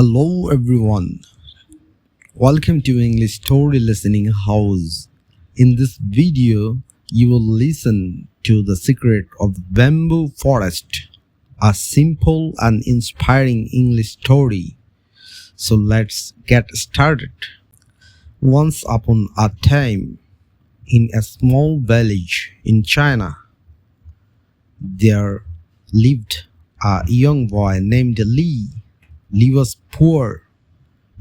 Hello everyone. Welcome to English Story Listening House. In this video, you will listen to The Secret of the Bamboo Forest, a simple and inspiring English story. So let's get started. Once upon a time, in a small village in China, there lived a young boy named Li. Li was poor,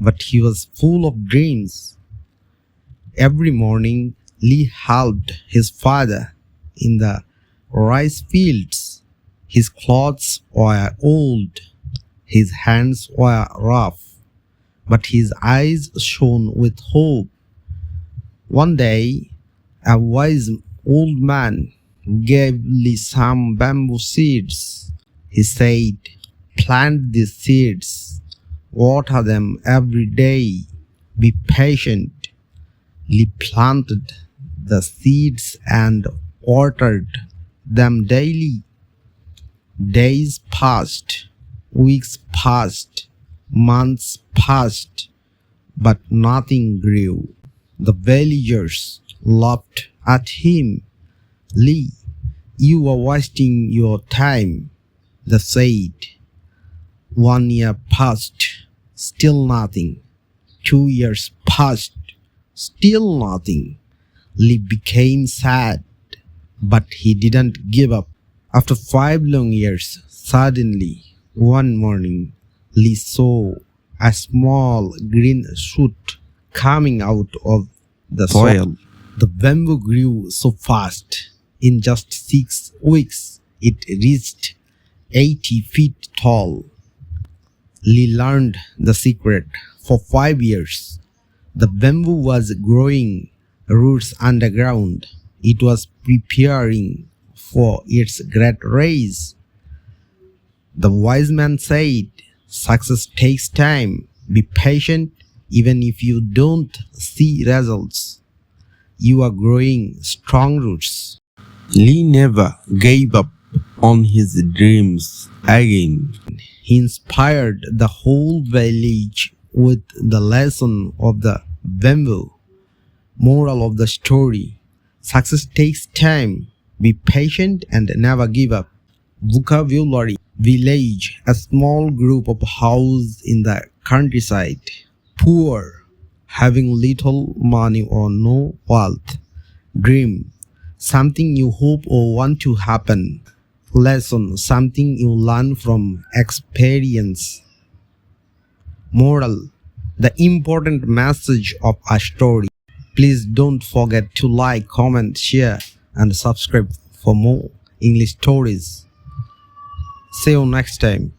but he was full of dreams. Every morning, Li helped his father in the rice fields. His clothes were old, his hands were rough, but his eyes shone with hope. One day, a wise old man gave Li some bamboo seeds. He said, "Plant these seeds, water them every day, be patient." Li planted the seeds and watered them daily. Days passed, weeks passed, months passed, but nothing grew. The villagers laughed at him. "Li, you are wasting your time," they said. 1 year passed, still nothing. 2 years passed, still nothing. Li became sad, but he didn't give up. After 5 long years, suddenly, one morning, Li saw a small green shoot coming out of the soil. The bamboo grew so fast. In just 6 weeks, it reached 80 feet tall. Li learned the secret. For 5 years, the bamboo was growing roots underground. It was preparing for its great rise. The wise man said, "Success takes time. Be patient even if you don't see results. You are growing strong roots." Li never gave up on his dreams again. He inspired the whole village with the lesson of the bamboo. Moral of the story: success takes time. Be patient and never give up. Vocabulary: village, a small group of houses in the countryside. Poor, having little money or no wealth. Dream, something you hope or want to happen. Lesson, something you learn from experience. Moral, the important message of a story. Please don't forget to like, comment, share, and subscribe for more English stories. See you next time.